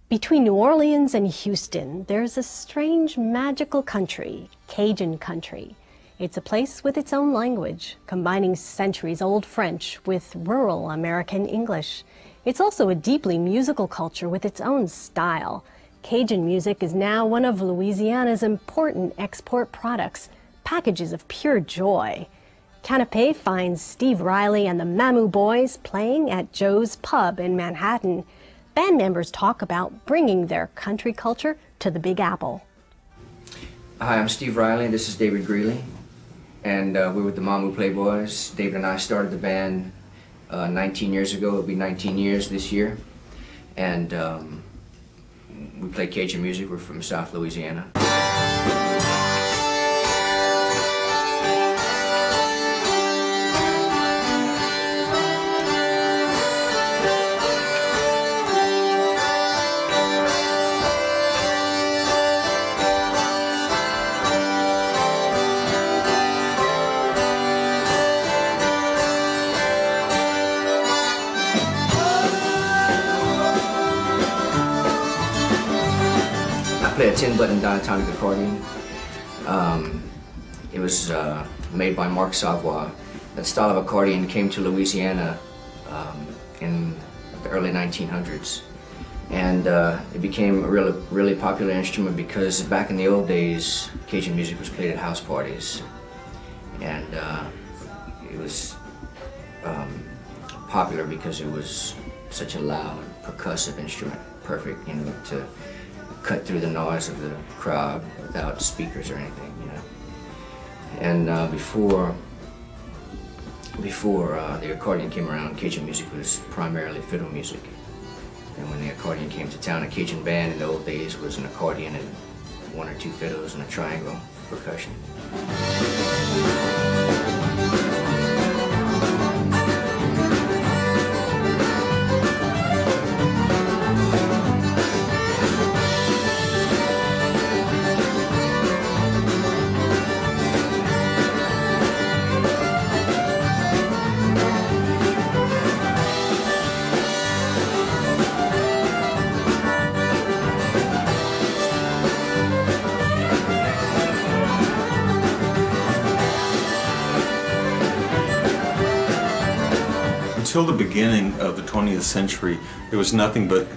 Between New Orleans and Houston, there's a strange, magical country, Cajun country. It's a place with its own language, combining centuries-old French with rural American English. It's also a deeply musical culture with its own style. Cajun music is now one of Louisiana's important export products, packages of pure joy. Canape finds Steve Riley and the Mamu Boys playing at Joe's Pub in Manhattan. Band members talk about bringing their country culture to the Big Apple. Hi, I'm Steve Riley, and this is David Greeley, and we're with the Mamu Playboys. David and I started the band 19 years ago. It'll be 19 years this year, and we play Cajun music. We're from South Louisiana. I play a 10-button diatonic accordion. It was made by Marc Savoy. That style of accordion came to Louisiana in the early 1900s. And it became a really popular instrument because back in the old days, Cajun music was played at house parties. And it was popular because it was such a loud, percussive instrument, perfect, you know, to cut through the noise of the crowd without speakers or anything, you know. And before the accordion came around, Cajun music was primarily fiddle music. And when the accordion came to town, a Cajun band in the old days was an accordion and one or two fiddles and a triangle percussion. Until the beginning of the 20th century, there was nothing but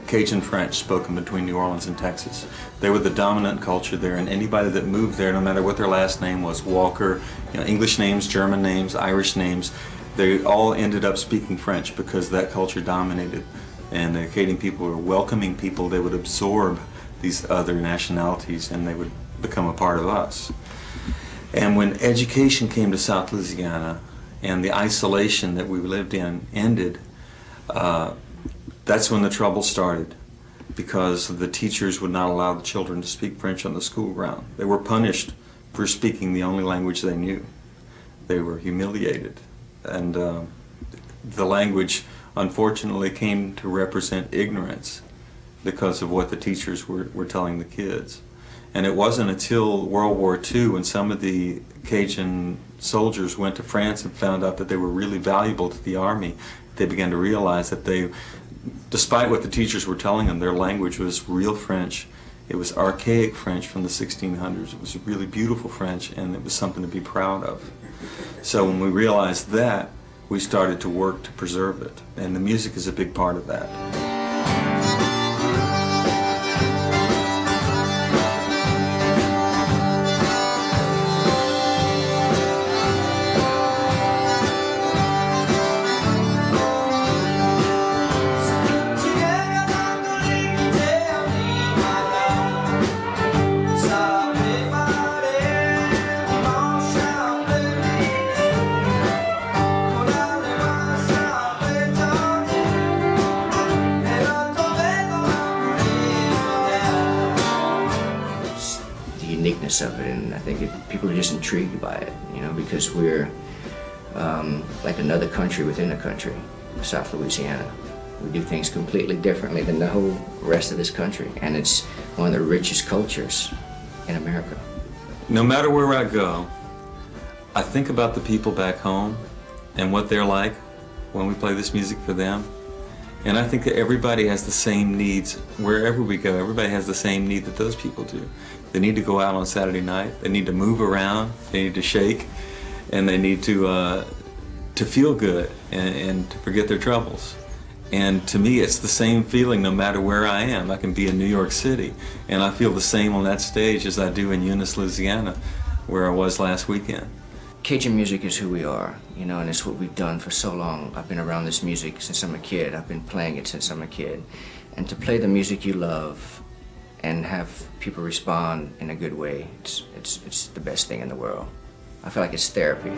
Cajun French spoken between New Orleans and Texas. They were the dominant culture there, and anybody that moved there, no matter what their last name was, Walker, you know, English names, German names, Irish names, they all ended up speaking French because that culture dominated. And the Acadian people were welcoming people. They would absorb these other nationalities and they would become a part of us. And when education came to South Louisiana, and the isolation that we lived in ended, that's when the trouble started, because the teachers would not allow the children to speak French on the school ground. They were punished for speaking the only language they knew. They were humiliated, and the language unfortunately came to represent ignorance because of what the teachers were telling the kids. And it wasn't until World War II when some of the Cajun soldiers went to France and found out that they were really valuable to the army, they began to realize that they, despite what the teachers were telling them, their language was real French. It was archaic French from the 1600s. It was really beautiful French, and it was something to be proud of. So when we realized that, we started to work to preserve it, and the music is a big part of that. Uniqueness of it, and I think people are just intrigued by it, you know, because we're like another country within a country, South Louisiana. We do things completely differently than the whole rest of this country, and it's one of the richest cultures in America. No matter where I go, I think about the people back home and what they're like when we play this music for them, And I think that everybody has the same needs wherever we go. Everybody has the same need that those people do. They need to go out on Saturday night. They need to move around. They need to shake, and they need to feel good and to forget their troubles. And to me, it's the same feeling no matter where I am. I can be in New York City, and I feel the same on that stage as I do in Eunice, Louisiana, where I was last weekend. Cajun music is who we are, you know, and it's what we've done for so long. I've been around this music since I'm a kid. I've been playing it since I'm a kid. And to play the music you love and have people respond in a good way, it's the best thing in the world. I feel like it's therapy.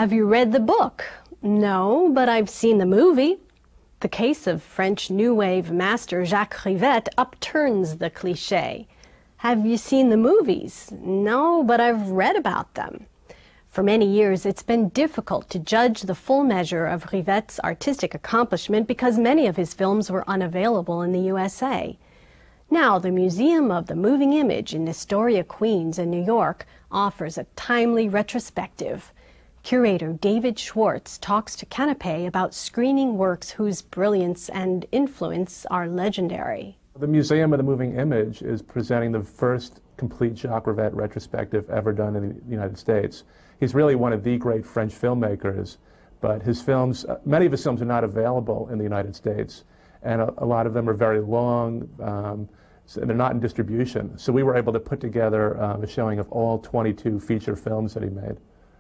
Have you read the book? No, but I've seen the movie. The case of French New Wave master Jacques Rivette upturns the cliché. Have you seen the movies? No, but I've read about them. For many years, it's been difficult to judge the full measure of Rivette's artistic accomplishment because many of his films were unavailable in the USA. Now, the Museum of the Moving Image in Astoria, Queens, in New York offers a timely retrospective. Curator David Schwartz talks to Canape about screening works whose brilliance and influence are legendary. The Museum of the Moving Image is presenting the first complete Jacques Rivette retrospective ever done in the United States. He's really one of the great French filmmakers, but his films, many of his films are not available in the United States, and a lot of them are very long, so they're not in distribution. So we were able to put together a showing of all 22 feature films that he made.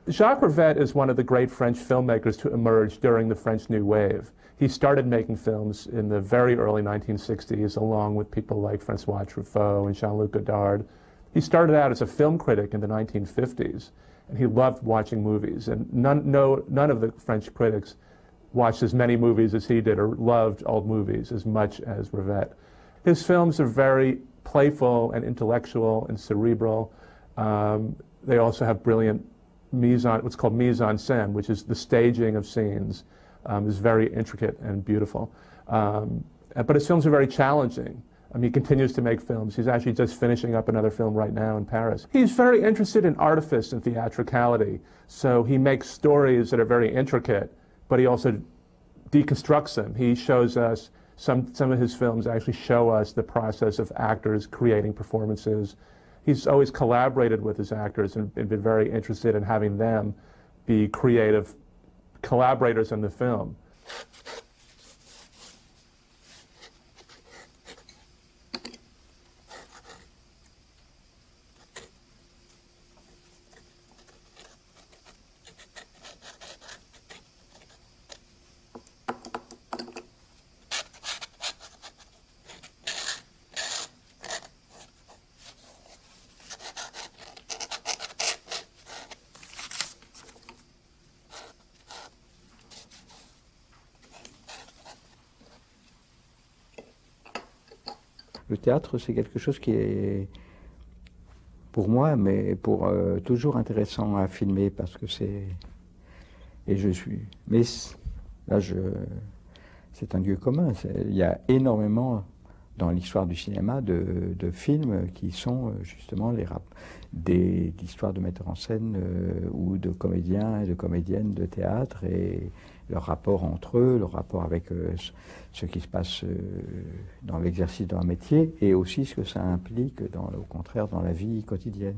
Jacques Rivette is one of the great French filmmakers to emerge during the French New Wave. He started making films in the very early 1960s, along with people like Francois Truffaut and Jean-Luc Godard. He started out as a film critic in the 1950s, and he loved watching movies. And none of the French critics watched as many movies as he did or loved old movies as much as Rivette. His films are very playful and intellectual and cerebral. They also have brilliant what's called mise en scène, which is the staging of scenes, is very intricate and beautiful. But his films are very challenging. I mean, he continues to make films. He's actually just finishing up another film right now in Paris. He's very interested in artifice and theatricality, so he makes stories that are very intricate, but he also deconstructs them. He shows us, some of his films actually show us the process of actors creating performances. He's always collaborated with his actors and been very interested in having them be creative collaborators in the film. Le théâtre, c'est quelque chose qui est, pour moi, mais toujours intéressant à filmer parce que c'est... Et je suis... Mais là, c'est un lieu commun. Il y a énormément, dans l'histoire du cinéma, de films qui sont justement des histoires de metteurs en scène ou de comédiens et de comédiennes de théâtre et leur rapport entre eux, leur rapport avec ce qui se passe dans l'exercice d'un métier et aussi ce que ça implique, au contraire, dans la vie quotidienne.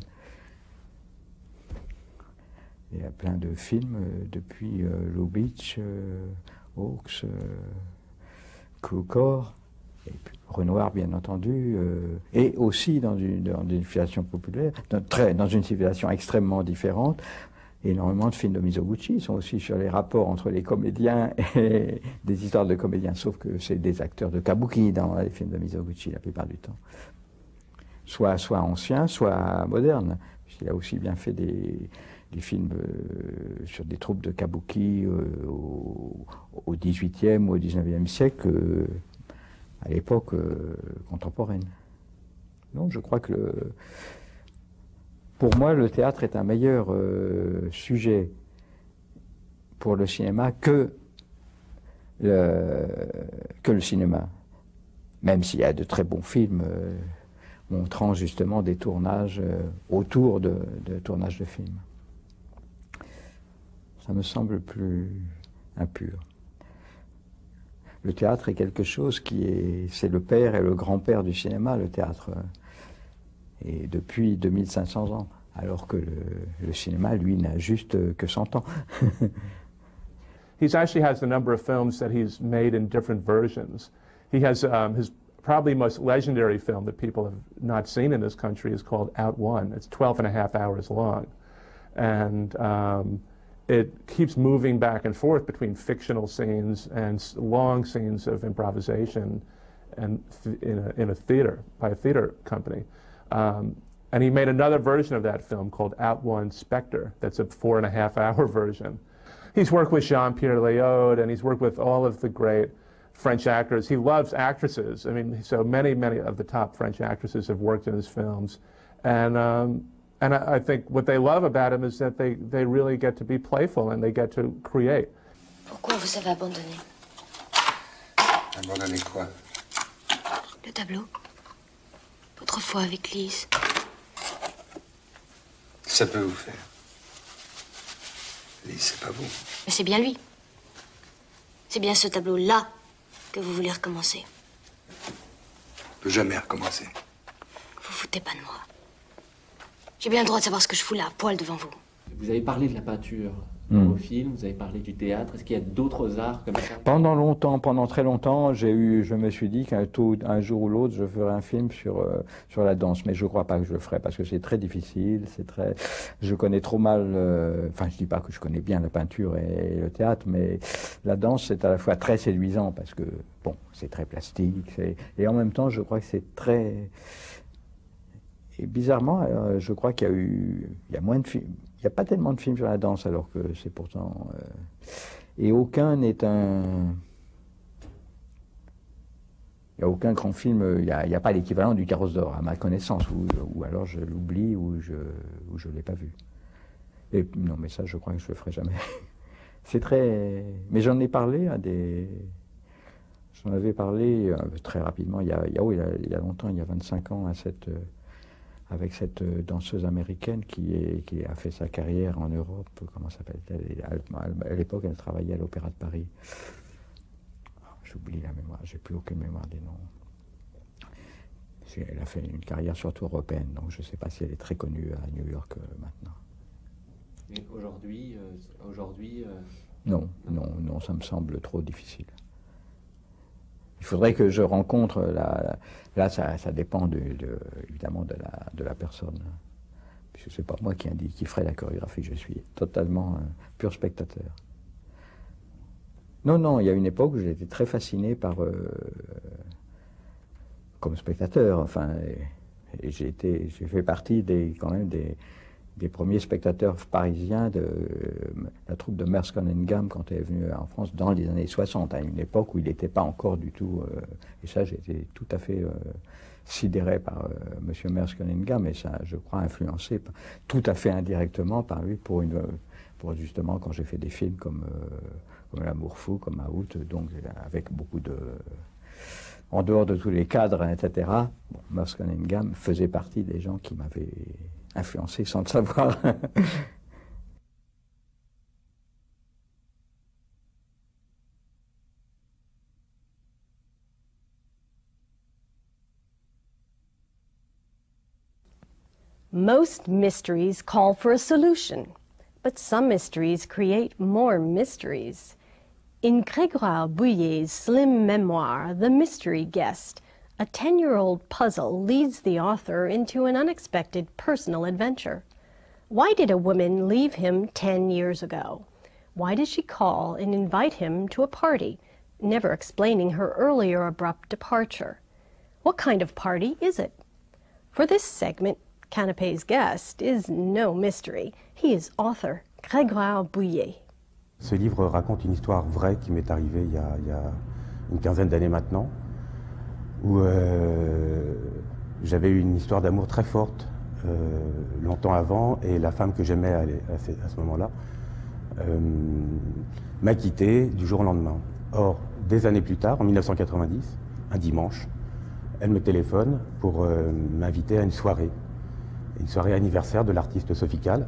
Il y a plein de films depuis Lou Beach, Hawks, Cloucor, et puis Renoir bien entendu, et aussi dans une civilisation populaire, dans une civilisation extrêmement différente. Énormément de films de Mizoguchi sont aussi sur les rapports entre les comédiens et des histoires de comédiens, sauf que c'est des acteurs de kabuki dans les films de Mizoguchi la plupart du temps. Soit anciens, soit modernes. Il a aussi bien fait des films sur des troupes de kabuki au XVIIIe ou au XIXe siècle à l'époque contemporaine. Donc je crois que pour moi, le théâtre est un meilleur sujet pour le cinéma que le cinéma. Même s'il y a de très bons films montrant justement des tournages autour de tournages de films. Ça me semble plus impur. Le théâtre est quelque chose c'est le père et le grand-père du cinéma, le théâtre. Et depuis 2500 ans, alors que le cinéma, lui, n'a juste que 100 ans. He actually has a number of films that he's made in different versions. He has his probably most legendary film that people have not seen in this country is called Out One. It's 12 and a half hours long. And it keeps moving back and forth between fictional scenes and long scenes of improvisation and in a theater, by a theater company. And he made another version of that film called Out One Spectre. That's a 4.5-hour version. He's worked with Jean-Pierre Léaud, and he's worked with all of the great French actors. He loves actresses. I mean, so many of the top French actresses have worked in his films. And I think what they love about him is that they really get to be playful and they get to create. Pourquoi vous avez abandonné? Abandonné quoi? Le tableau. L'autre fois avec Lise. Ça peut vous faire. Lise, c'est pas vous. Mais c'est bien lui. C'est bien ce tableau-là que vous voulez recommencer. On peut jamais recommencer. Vous foutez pas de moi. J'ai bien le droit de savoir ce que je fous là, à poil devant vous. Vous avez parlé de la peinture dans vos films, vous avez parlé du théâtre. Est-ce qu'il y a d'autres arts comme ça? Pendant très longtemps, je me suis dit qu'un jour ou l'autre, je ferais un film sur la danse. Mais je ne crois pas que je le ferai parce que c'est très difficile. Je connais trop mal. Enfin, je dis pas que je connais bien la peinture et le théâtre, mais la danse, c'est à la fois très séduisant parce que bon, c'est très plastique. Et en même temps, je crois que c'est très. Et bizarrement, je crois il y a moins de films. Il n'y a pas tellement de films sur la danse, alors que c'est pourtant... et aucun n'est un... Il n'y a aucun grand film, il n'y a pas l'équivalent du Carrosse d'Or, à ma connaissance, ou alors je l'oublie, ou je ne l'ai pas vu. Et non, mais ça, je crois que je ne le ferai jamais. C'est très... Mais j'en ai parlé à des... J'en avais parlé très rapidement, il y a longtemps, il y a 25 ans, avec cette danseuse américaine qui a fait sa carrière en Europe. Comment s'appelle-t-elle? À l'époque, elle travaillait à l'Opéra de Paris. J'oublie la mémoire, j'ai plus aucune mémoire des noms. Elle a fait une carrière surtout européenne, donc je ne sais pas si elle est très connue à New York maintenant. Mais aujourd'hui... Non, ça me semble trop difficile. Il faudrait que je rencontre là, ça dépend évidemment de la personne. Puisque c'est pas moi qui ferait la chorégraphie, je suis totalement pur spectateur. Non, il y a une époque où j'ai été très fasciné comme spectateur, enfin, et j'ai fait partie des premiers spectateurs parisiens de la troupe de Merce Cunningham quand elle est venue en France dans les années 60, à une époque où il n'était pas encore du tout... et ça, j'ai été tout à fait sidéré par M. Merce Cunningham, et ça, je crois, influencé tout à fait indirectement par lui pour justement, quand j'ai fait des films comme L'amour fou, comme Out, donc avec beaucoup de... En dehors de tous les cadres, etc., bon, Merce Cunningham faisait partie des gens qui m'avaient influencé sans le savoir. Most mysteries call for a solution, but some mysteries create more mysteries. In Grégoire Bouillet's slim memoir, The Mystery Guest, a 10-year-old puzzle leads the author into an unexpected personal adventure. Why did a woman leave him 10 years ago? Why did she call and invite him to a party, never explaining her earlier abrupt departure? What kind of party is it? For this segment, Canape's guest is no mystery. He is author Grégoire Bouillet. Ce livre raconte une histoire vraie qui m'est arrivée il y a une quinzaine d'années maintenant, où j'avais eu une histoire d'amour très forte longtemps avant, et la femme que j'aimais à ce moment-là m'a quitté du jour au lendemain. Or, des années plus tard, en 1990, un dimanche, elle me téléphone pour m'inviter à une soirée anniversaire de l'artiste Sophie Calle,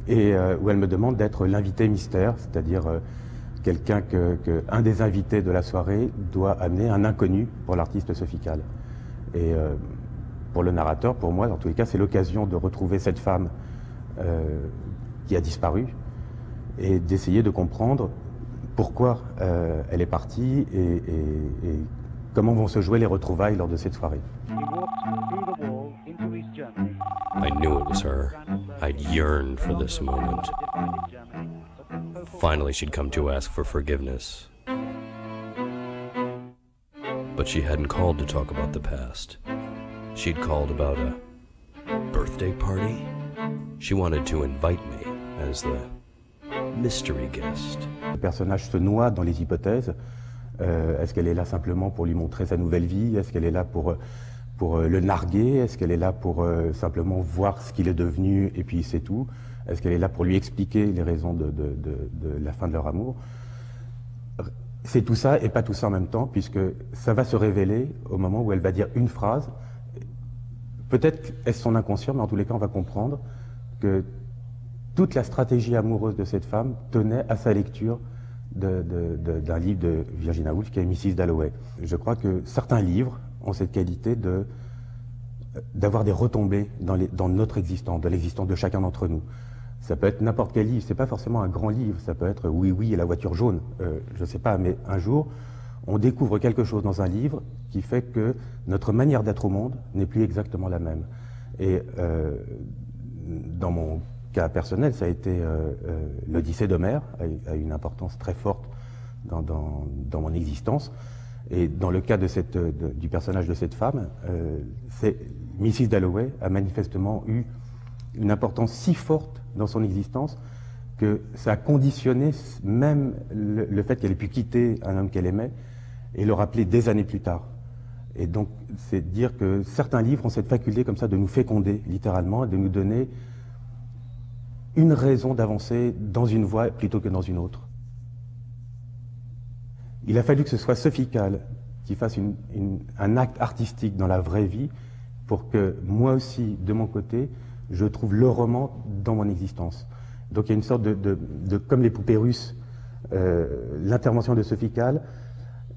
et où elle me demande d'être l'invité mystère, c'est-à-dire quelqu'un un des invités de la soirée doit amener un inconnu pour l'artiste Sophie Calle. Et pour le narrateur, pour moi, en tous les cas, c'est l'occasion de retrouver cette femme qui a disparu et d'essayer de comprendre pourquoi elle est partie et comment vont se jouer les retrouvailles lors de cette soirée. I knew it was her. I'd yearned for this moment. Finally, she'd come to ask for forgiveness. But she hadn't called to talk about the past. She'd called about a birthday party. She wanted to invite me as the mystery guest. Le personnage se noie dans les hypothèses. Est-ce qu'elle est là simplement pour lui montrer sa nouvelle vie? Est-ce qu'elle est là pour le narguer? Est-ce qu'elle est là pour simplement voir ce qu'il est devenu et puis c'est tout? Est-ce qu'elle est là pour lui expliquer les raisons de la fin de leur amour? C'est tout ça et pas tout ça en même temps, puisque ça va se révéler au moment où elle va dire une phrase. Peut-être est-ce son inconscient, mais en tous les cas on va comprendre que toute la stratégie amoureuse de cette femme tenait à sa lecture d'un livre de Virginia Woolf qui est Mrs. Dalloway. Je crois que certains livres ont cette qualité d'avoir des retombées dans notre existence, dans l'existence de chacun d'entre nous. Ça peut être n'importe quel livre, c'est pas forcément un grand livre, ça peut être Oui, oui et la voiture jaune, je sais pas, mais un jour, on découvre quelque chose dans un livre qui fait que notre manière d'être au monde n'est plus exactement la même. Et dans mon cas personnel, ça a été l'Odyssée d'Homère, a une importance très forte dans mon existence. Et dans le cas du personnage de cette femme, Mrs. Dalloway a manifestement eu une importance si forte dans son existence que ça a conditionné même le fait qu'elle ait pu quitter un homme qu'elle aimait et le rappeler des années plus tard. Et donc, c'est dire que certains livres ont cette faculté comme ça de nous féconder, littéralement, de nous donner une raison d'avancer dans une voie plutôt que dans une autre. Il a fallu que ce soit Sophie Calle qui fasse un acte artistique dans la vraie vie pour que moi aussi, de mon côté, je trouve le roman dans mon existence. Donc il y a une sorte comme les poupées russes, l'intervention de Sophie Calle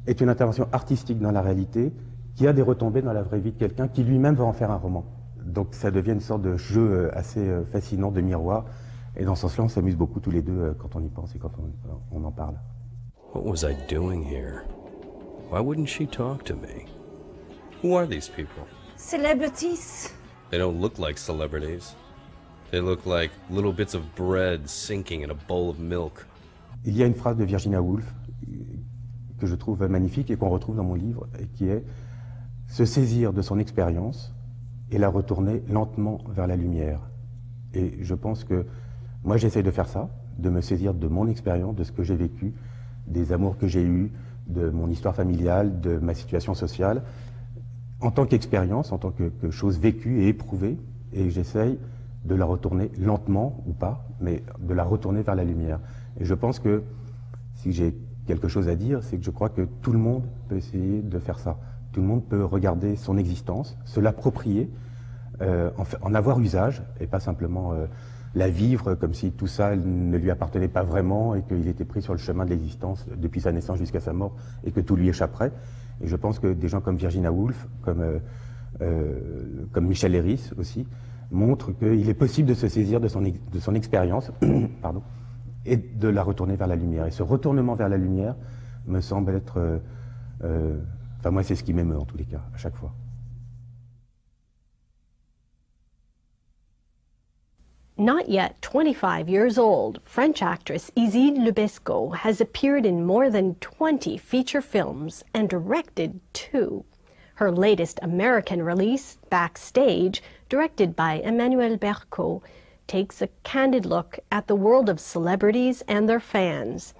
est une intervention artistique dans la réalité qui a des retombées dans la vraie vie de quelqu'un qui lui-même va en faire un roman. Donc ça devient une sorte de jeu assez fascinant de miroir. Et dans ce sens-là, on s'amuse beaucoup tous les deux quand on y pense et quand on en parle. What was I doing here? Why wouldn't she talk to me? Who are these people? Celebrities. They don't look like celebrities. They look like little bits of bread sinking in a bowl of milk. Il y a une phrase de Virginia Woolf que je trouve magnifique et qu'on retrouve dans mon livre, et qui est « se saisir de son expérience et la retourner lentement vers la lumière ». Et je pense que moi j'essaye de faire ça, de me saisir de mon expérience, de ce que j'ai vécu, des amours que j'ai eus, de mon histoire familiale, de ma situation sociale, en tant qu'expérience, en tant que chose vécue et éprouvée, et j'essaye de la retourner lentement ou pas, mais de la retourner vers la lumière. Et je pense que si j'ai quelque chose à dire, c'est que je crois que tout le monde peut essayer de faire ça. Tout le monde peut regarder son existence, se l'approprier, en avoir usage, et pas simplement la vivre comme si tout ça ne lui appartenait pas vraiment et qu'il était pris sur le chemin de l'existence depuis sa naissance jusqu'à sa mort et que tout lui échapperait. Et je pense que des gens comme Virginia Woolf, comme Michel Léris aussi, montrent qu'il est possible de se saisir de son expérience pardon, et de la retourner vers la lumière. Et ce retournement vers la lumière me semble être... enfin, moi, c'est ce qui m'émeut en tous les cas, à chaque fois. Not yet 25 years old, French actress Isid Lebesco has appeared in more than 20 feature films and directed 2. Her latest American release, Backstage, directed by Emmanuel Bercot, takes a candid look at the world of celebrities and their fans.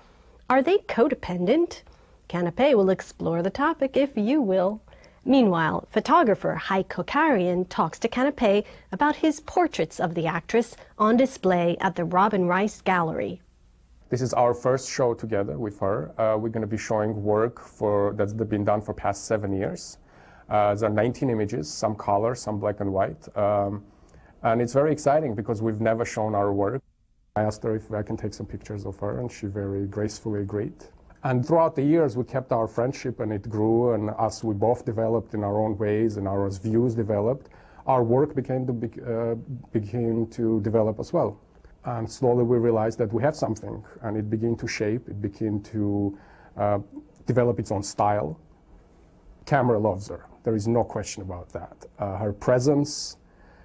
Are they codependent? Canape will explore the topic if you will. Meanwhile, photographer Hai Kokarian talks to Canape about his portraits of the actress on display at the Robin Rice Gallery. This is our first show together with her. We're going to be showing work that's been done for past 7 years. There are 19 images, some color, some black and white. And it's very exciting because we've never shown our work. I asked her if I can take some pictures of her, and she very gracefully agreed. And throughout the years, we kept our friendship, and it grew, and as we both developed in our own ways, and our views developed, our work began to develop as well. And slowly we realized that we have something, and it began to shape, it began to develop its own style. Camera loves her, there is no question about that. Her presence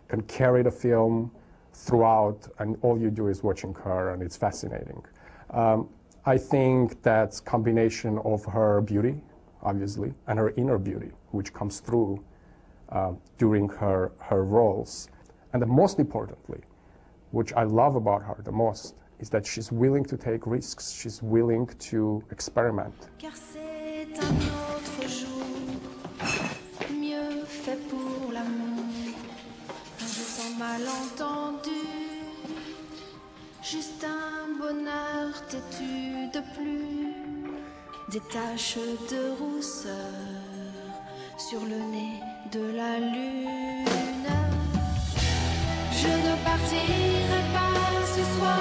can carry the film throughout, and all you do is watching her, and it's fascinating. I think that's combination of her beauty, obviously, and her inner beauty, which comes through during her roles. And the most importantly, which I love about her the most, is that she's willing to take risks, she's willing to experiment. Car c'est un autre jour, mieux fait pour l'amour, un jour sans malentendu, juste un bonheur têtu de plus, des taches de rousseur sur le nez de la lune. Je ne partirai pas ce soir,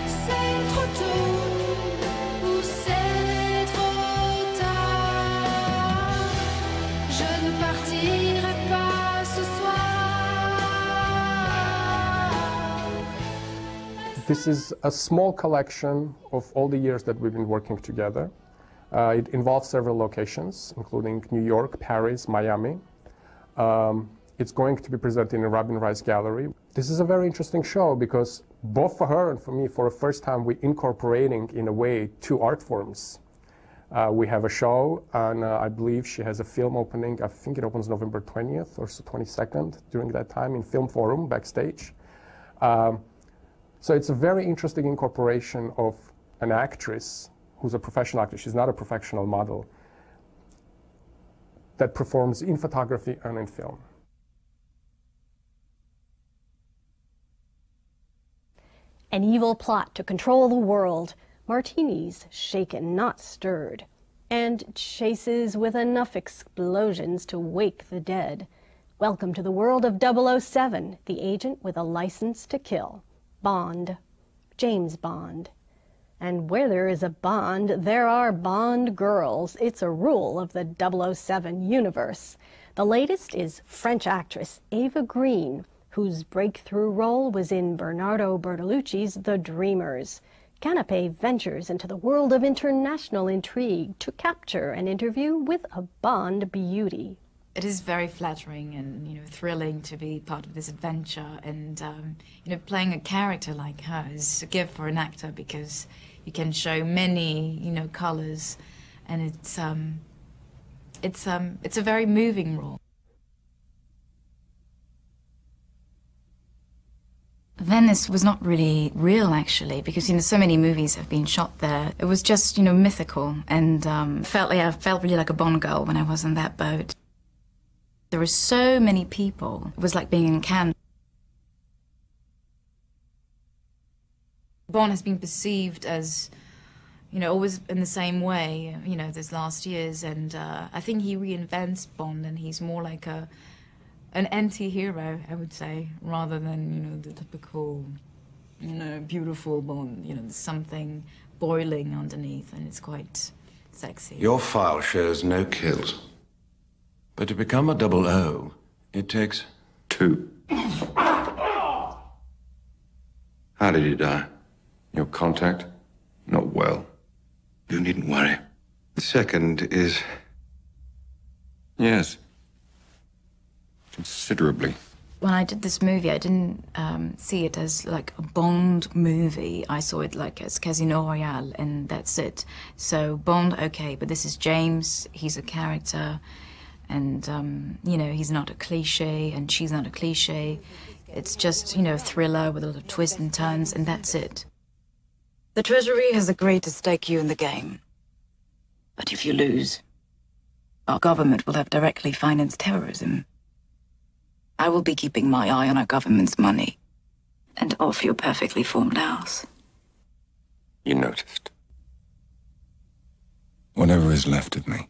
c'est trop tôt ou c'est trop tard. Je ne partirai pas ce soir. This is a small collection of all the years that we've been working together. It involves several locations, including New York, Paris, Miami. It's going to be presented in the Robin Rice Gallery. This is a very interesting show because both for her and for me, for the first time, we're incorporating, in a way, two art forms. We have a show, and I believe she has a film opening. I think it opens November 20th or 22nd during that time in Film Forum, backstage. So it's a very interesting incorporation of an actress who's a professional actress. She's not a professional model, that performs in photography and in film. An evil plot to control the world, martinis shaken, not stirred, and chases with enough explosions to wake the dead. Welcome to the world of 007, the agent with a license to kill. Bond. James Bond. And where there is a Bond, there are Bond girls. It's a rule of the 007 universe. The latest is French actress Eva Green, whose breakthrough role was in Bernardo Bertolucci's The Dreamers. Canape ventures into the world of international intrigue to capture an interview with a Bond beauty. It is very flattering and thrilling to be part of this adventure, and playing a character like her is a gift for an actor because you can show many colors, and it's a very moving role. Venice was not really real, actually, because, you know, so many movies have been shot there. It was just, you know, mythical, and I felt really like a Bond girl when I was on that boat. There were so many people. It was like being in Cannes. Bond has been perceived as, you know, always in the same way, you know, these last years, and I think he reinvents Bond, and he's more like an anti-hero, I would say, rather than, you know, the typical, you know, beautiful Bond. You know, there's something boiling underneath, and it's quite sexy. Your file shows no kills. But to become a 00, it takes 2. How did you die? Your contact? Not well. You needn't worry. The second is... yes. Considerably. When I did this movie, I didn't see it as like a Bond movie. I saw it like as Casino Royale, and that's it. So Bond, okay, but this is James. He's a character, and you know, he's not a cliche, and she's not a cliche. It's just, you know, a thriller with a lot of twists and turns, and that's it. The Treasury has agreed to stake you in the game. But if you lose, our government will have directly financed terrorism. I will be keeping my eye on our government's money and off your perfectly formed house. You noticed. Whatever is left of me.